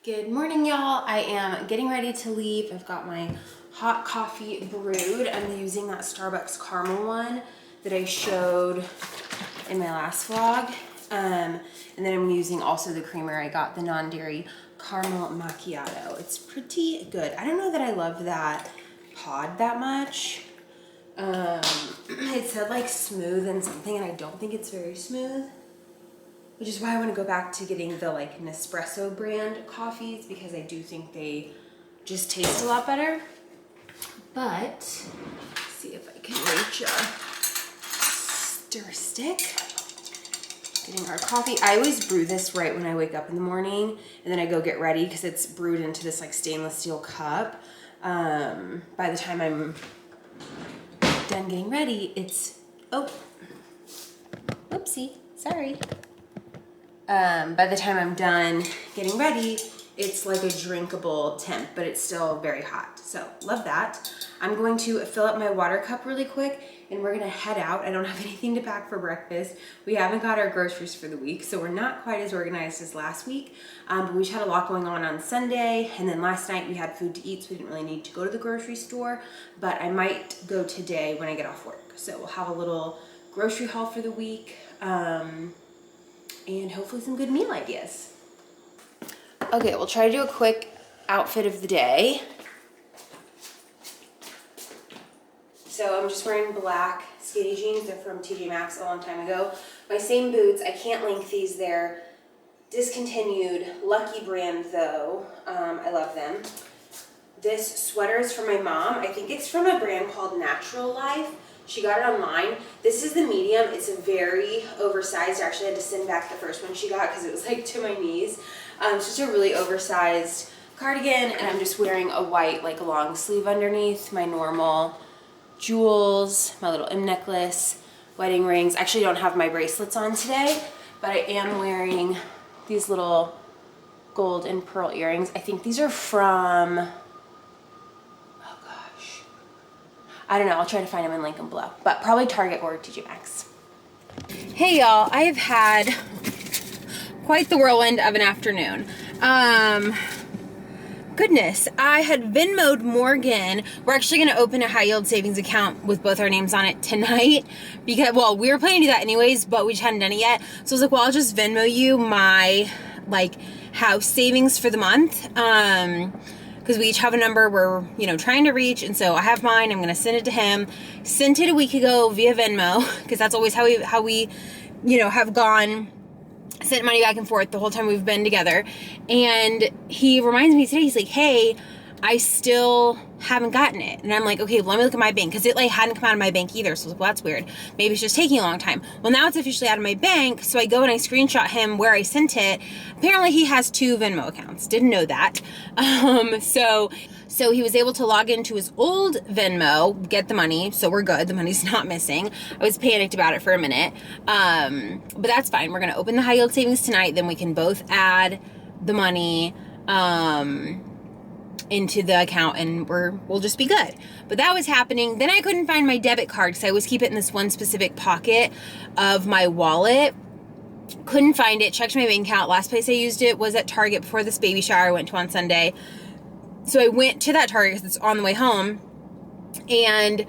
Good morning, y'all. I am getting ready to leave. I've got my hot coffee brewed. I'm using that Starbucks caramel one that I showed in my last vlog. And then I'm using also the creamer. I got the non-dairy caramel macchiato. It's pretty good. I don't know that I love that pod that much. It said like smooth and something, and I don't think it's very smooth. Which is why I want to go back to getting the like Nespresso brand coffees, because I do think they just taste a lot better. But let's see if I can reach a stir stick. Getting our coffee. I always brew this right when I wake up in the morning, and then I go get ready because it's brewed into this like stainless steel cup. By the time I'm done getting ready, it's, oh, whoopsie, sorry. By the time I'm done getting ready, it's like a drinkable temp, but it's still very hot. So love that. I'm going to fill up my water cup really quick and we're gonna head out. I don't have anything to pack for breakfast. We haven't got our groceries for the week, so we're not quite as organized as last week. But we just had a lot going on Sunday, and then last night we had food to eat, so we didn't really need to go to the grocery store, but I might go today when I get off work. So we'll have a little grocery haul for the week. And hopefully some good meal ideas. Okay, we'll try to do a quick outfit of the day. So I'm just wearing black skinny jeans. They're from TJ Maxx a long time ago. My same boots. I can't link these. They're discontinued. Lucky brand though. I love them. This sweater is from my mom. I think it's from a brand called Natural Life. She got it online. This is the medium. It's a very oversized. I actually had to send back the first one she got because it was like to my knees. It's just a really oversized cardigan, and I'm just wearing a white like long sleeve underneath, my normal jewels, my little M necklace, wedding rings. I actually don't have my bracelets on today, but I am wearing these little gold and pearl earrings. I think these are from, I don't know, I'll try to find them and link them below, but probably Target or TJ Maxx. Hey y'all, I have had quite the whirlwind of an afternoon. Goodness, I had Venmo'd Morgan. We're actually gonna open a high yield savings account with both our names on it tonight because, well, we were planning to do that anyways, but we just hadn't done it yet. So I was like, well, I'll just Venmo you my like house savings for the month. Because we each have a number we're, trying to reach. And so I have mine. I'm going to send it to him. Sent it a week ago via Venmo, because that's always how we have gone, sent money back and forth the whole time we've been together. And he reminds me today, he's like, hey, I still haven't gotten it. And I'm like, okay, well, let me look at my bank, because it like hadn't come out of my bank either. So I was like, well, that's weird. Maybe it's just taking a long time. Well, now it's officially out of my bank. So I go and I screenshot him where I sent it. Apparently he has 2 Venmo accounts. Didn't know that. So he was able to log into his old Venmo, get the money. So we're good. The money's not missing. I was panicked about it for a minute. But that's fine. We're going to open the high yield savings tonight. Then we can both add the money, into the account, and we'll just be good. But that was happening. Then I couldn't find my debit card because I always keep it in this one specific pocket of my wallet. Couldn't find it. Checked my bank account. Last place I used it was at Target before this baby shower I went to on Sunday. So I went to that Target because it's on the way home, and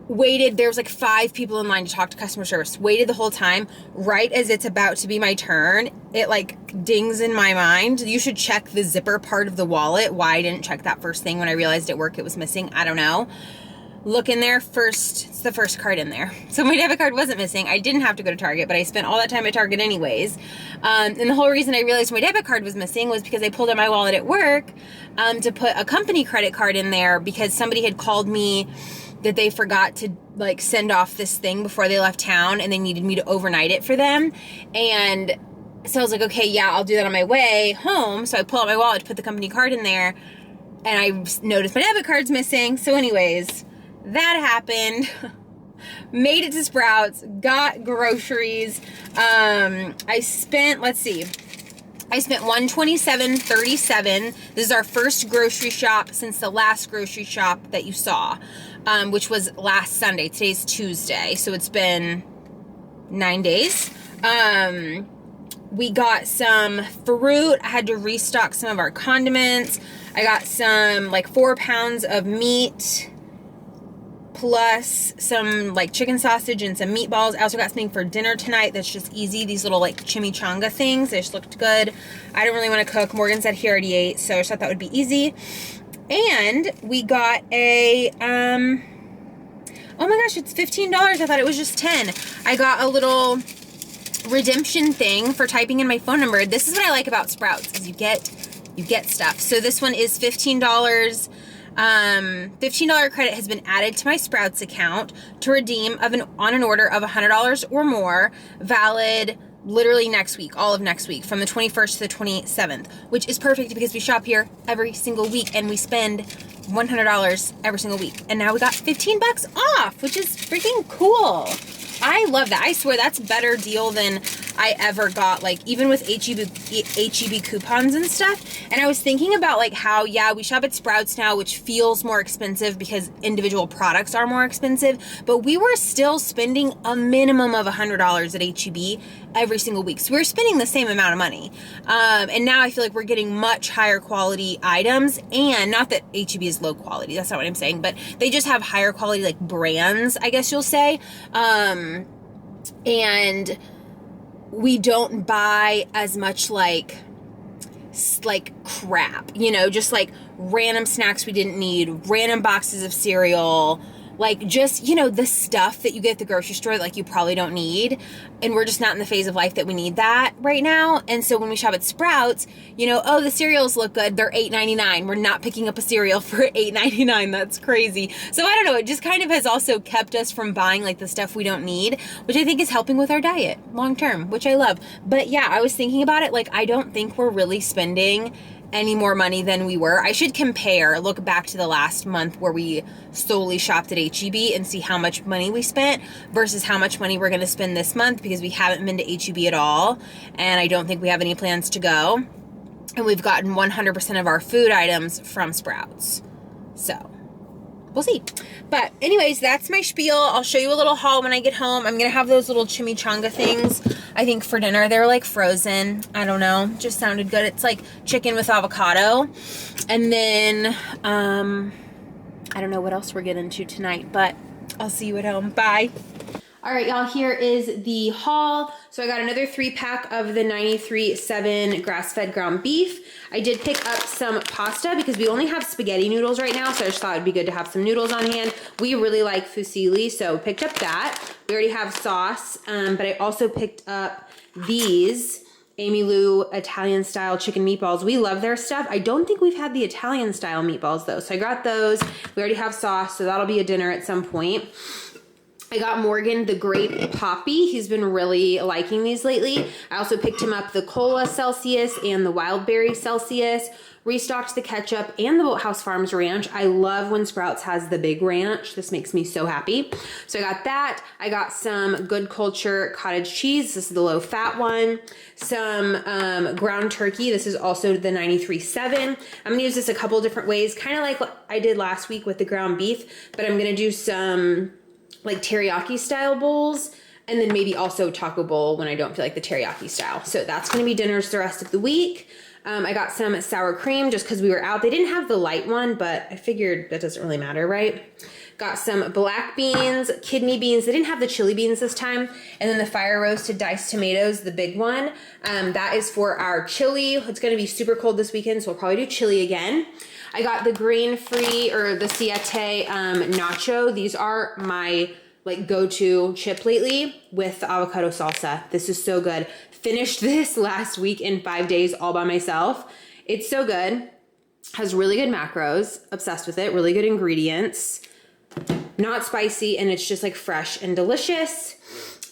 waited. There was like 5 people in line to talk to customer service. Waited the whole time. Right as it's about to be my turn, it like dings in my mind. You should check the zipper part of the wallet. Why I didn't check that first thing when I realized at work it was missing, I don't know. Look in there first. It's the first card in there. So my debit card wasn't missing. I didn't have to go to Target, but I spent all that time at Target anyways. And the whole reason I realized my debit card was missing was because I pulled out my wallet at work to put a company credit card in there, because somebody had called me that they forgot to like send off this thing before they left town, and they needed me to overnight it for them. And so I was like, okay, yeah, I'll do that on my way home. So I pull out my wallet to put the company card in there, and I noticed my debit card's missing. So anyways, that happened. Made it to Sprouts, got groceries. I spent, let's see, I spent $127.37. This is our first grocery shop since the last grocery shop that you saw, which was last Sunday. Today's Tuesday, so it's been 9 days. We got some fruit. I had to restock some of our condiments. I got some like 4 pounds of meat plus some like chicken sausage and some meatballs. I also got something for dinner tonight that's just easy. These little like chimichanga things. They just looked good. I don't really want to cook. Morgan said he already ate, so I just thought that would be easy. And we got a, oh my gosh, it's $15. I thought it was just 10. I got a little redemption thing for typing in my phone number. This is what I like about Sprouts, is you get stuff. So this one is $15. $15 credit has been added to my Sprouts account to redeem on an order of $100 or more, valid literally next week, all of next week, from the 21st to the 27th, which is perfect because we shop here every single week and we spend $100 every single week. And now we got 15 bucks off, which is freaking cool. I love that. I swear that's a better deal than I ever got, like even with HEB coupons and stuff. And I was thinking about like how, yeah, we shop at Sprouts now, which feels more expensive because individual products are more expensive, but we were still spending a minimum of $100 at HEB every single week. So we were spending the same amount of money. And now I feel like we're getting much higher quality items, and not that HEB is low quality. That's not what I'm saying, but they just have higher quality like brands, I guess you'll say. And we don't buy as much like crap, you know, just like random snacks we didn't need, random boxes of cereal, like just, you know, the stuff that you get at the grocery store that like you probably don't need. And we're just not in the phase of life that we need that right now. And so when we shop at Sprouts, you know, oh, the cereals look good, they're $8.99. We're not picking up a cereal for $8.99. That's crazy. So I don't know, it just kind of has also kept us from buying like the stuff we don't need, which I think is helping with our diet long term, which I love. But yeah, I was thinking about it, like I don't think we're really spending any more money than we were. I should look back to the last month where we solely shopped at HEB and see how much money we spent versus how much money we're going to spend this month, because we haven't been to HEB at all, and I don't think we have any plans to go. And we've gotten 100% of our food items from Sprouts. So we'll see. But anyways, that's my spiel. I'll show you a little haul when I get home. I'm going to have those little chimichanga things, I think, for dinner. They're like frozen. I don't know. Just sounded good. It's like chicken with avocado. And then, I don't know what else we're getting into tonight, but I'll see you at home. Bye. All right, y'all, here is the haul. So I got another 3-pack of the 93.7 grass-fed ground beef. I did pick up some pasta because we only have spaghetti noodles right now, so I just thought it'd be good to have some noodles on hand. We really like fusilli, so picked up that. We already have sauce, but I also picked up these Amy Lou Italian-style chicken meatballs. We love their stuff. I don't think we've had the Italian-style meatballs, though, so I got those. We already have sauce, so that'll be a dinner at some point. I got Morgan the grape poppy. He's been really liking these lately. I also picked him up the cola Celsius and the wild berry Celsius. Restocked the ketchup and the Boathouse Farms ranch. I love when Sprouts has the big ranch. This makes me so happy. So I got that. I got some Good Culture cottage cheese. This is the low fat one. Some ground turkey. This is also the 93.7. I'm gonna use this a couple different ways, kind of like what I did last week with the ground beef, but I'm gonna do some like teriyaki style bowls, and then maybe also taco bowl when I don't feel like the teriyaki style. So that's gonna be dinners the rest of the week. I got some sour cream just because we were out. They didn't have the light one, but I figured that doesn't really matter, right? Got some black beans, kidney beans. They didn't have the chili beans this time. And then the fire roasted diced tomatoes, the big one. That is for our chili. It's gonna be super cold this weekend, so we'll probably do chili again. I got the grain-free, or the Siete nacho. These are my like go-to chip lately with the avocado salsa. This is so good. Finished this last week in 5 days all by myself. It's so good. Has really good macros. Obsessed with it. Really good ingredients. Not spicy, and it's just like fresh and delicious.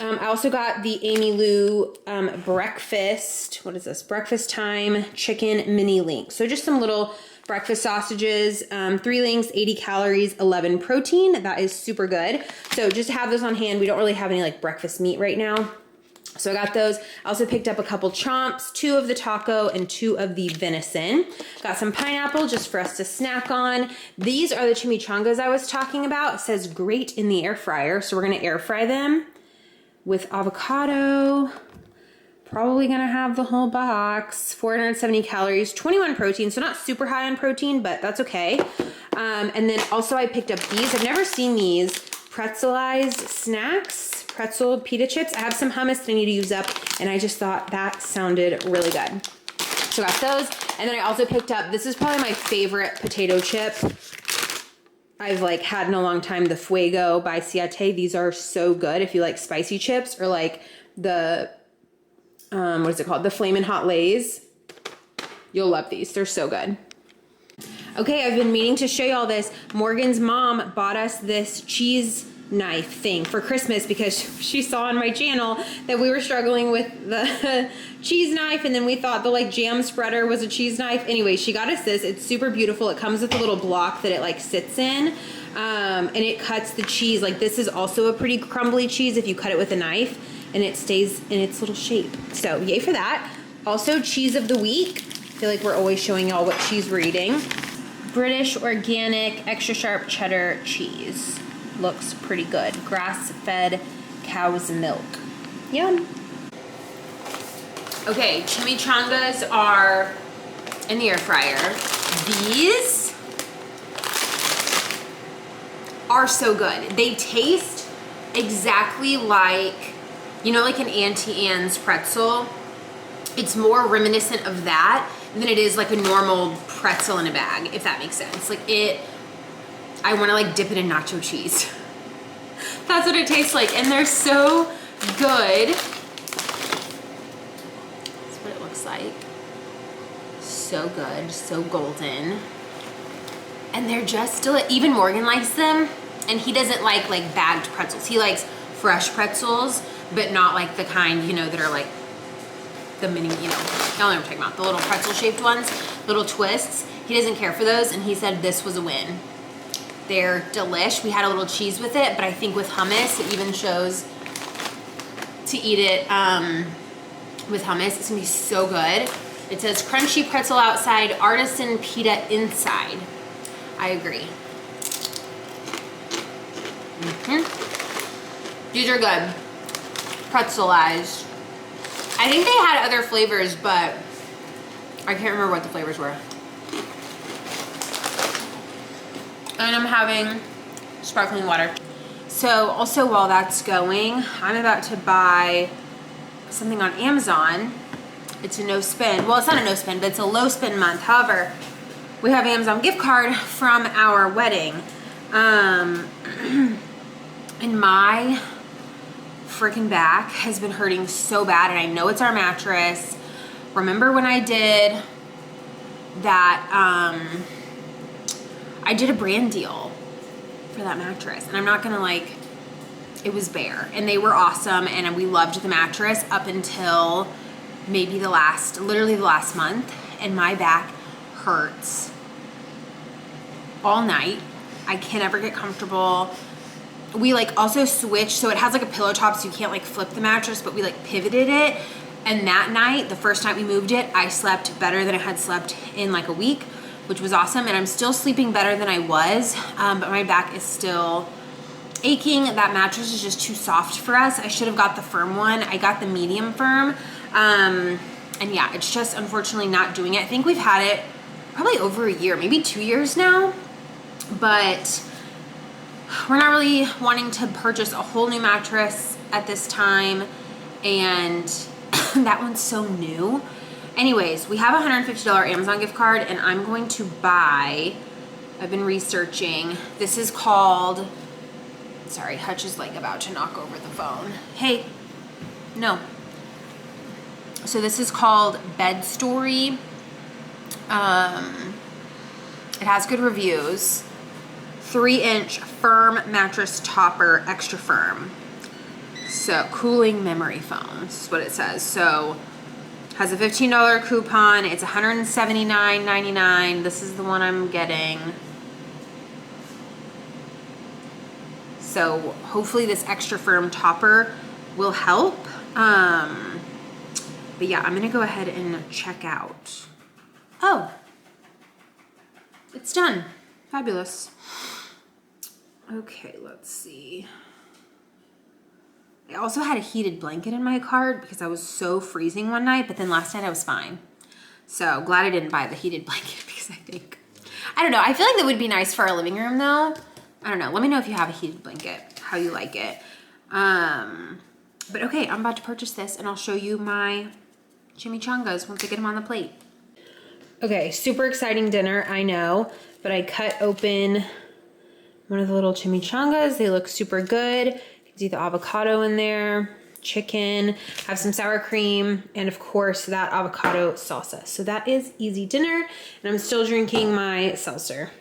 I also got the Amy Lou breakfast. What is this? Breakfast time chicken mini links. So just some little breakfast sausages, 3 links, 80 calories, 11 protein. That is super good. So just have those on hand. We don't really have any like breakfast meat right now. So I got those. I also picked up a couple chomps, 2 of the taco and 2 of the venison. Got some pineapple just for us to snack on. These are the chimichangas I was talking about. It says great in the air fryer. So we're gonna air fry them with avocado. probably gonna have the whole box. 470 calories, 21 protein, so not super high on protein, but that's okay. And then also I picked up these. I've never seen these pretzelized snacks, pretzel pita chips. I have some hummus that I need to use up, and I just thought that sounded really good. So I got those, and then I also picked up, this is probably my favorite potato chip I've like had in a long time, the Fuego by Chatty. These are so good if you like spicy chips, or like the, what is it called? The Flamin' Hot Lays. You'll love these, they're so good. Okay, I've been meaning to show you all this. Morgan's mom bought us this cheese knife thing for Christmas because she saw on my channel that we were struggling with the cheese knife, and then we thought the like jam spreader was a cheese knife. Anyway, she got us this. It's super beautiful. It comes with a little block that it like sits in, and it cuts the cheese. Like this is also a pretty crumbly cheese if you cut it with a knife, and it stays in its little shape. So yay for that. Also, cheese of the week. I feel like we're always showing y'all what cheese we're eating. British organic extra sharp cheddar cheese. Looks pretty good. Grass-fed cow's milk. Yum. Okay, chimichangas are in the air fryer. These are so good. They taste exactly like, you know, like an Auntie Anne's pretzel. It's more reminiscent of that than it is like a normal pretzel in a bag, if that makes sense. Like I wanna like dip it in nacho cheese. That's what it tastes like, and they're so good. That's what it looks like. So good, so golden. And they're just even Morgan likes them, and he doesn't like bagged pretzels. He likes fresh pretzels, but not like the kind, you know, that are like the mini, you know, y'all know what I'm talking about, the little pretzel shaped ones, little twists. He doesn't care for those, and he said this was a win. They're delish. We had a little cheese with it, but I think with hummus, it even shows to eat it with hummus. It's gonna be so good. It says crunchy pretzel outside, artisan pita inside. I agree. These are good. Pretzelized. I think they had other flavors, but I can't remember what the flavors were. And I'm having sparkling water. So also while that's going, I'm about to buy something on Amazon. It's a no spend. Well, it's not a no spend, but it's a low spend month. However, we have Amazon gift card from our wedding. And my freaking back has been hurting so bad, and I know it's our mattress. Remember when I did that, I did a brand deal for that mattress, and I'm not gonna like, it was bare, and they were awesome, and we loved the mattress up until maybe literally the last month, and my back hurts all night. I can't ever get comfortable. We like also switched, so it has like a pillow top, so you can't like flip the mattress, but we like pivoted it, and that night, the first night we moved it, I slept better than I had slept in like a week, which was awesome, and I'm still sleeping better than I was, but my back is still aching. That mattress is just too soft for us. I should have got the firm one. I got the medium firm, and yeah, it's just unfortunately not doing it. I think we've had it probably over a year, maybe 2 years now, but we're not really wanting to purchase a whole new mattress at this time, and that one's so new. Anyways, we have a $150 Amazon gift card, and I'm going to buy, I've been researching, this is called, sorry, Hutch is like about to knock over the phone. Hey, no. So this is called Bed Story. It has good reviews. 3-inch firm mattress topper, extra firm. So cooling memory foam, this is what it says. So has a $15 coupon. It's $179.99. This is the one I'm getting. So hopefully this extra firm topper will help. But yeah, I'm gonna go ahead and check out. Oh, it's done. Fabulous. Okay, let's see. I also had a heated blanket in my car because I was so freezing one night, but then last night I was fine. So glad I didn't buy the heated blanket because I don't know. I feel like that would be nice for our living room though. I don't know. Let me know if you have a heated blanket, how you like it. But okay, I'm about to purchase this and I'll show you my chimichangas once I get them on the plate. Okay, super exciting dinner, I know, but I cut open one of the little chimichangas. They look super good. You can see the avocado in there, chicken, have some sour cream, and of course that avocado salsa. So that is easy dinner, and I'm still drinking my seltzer.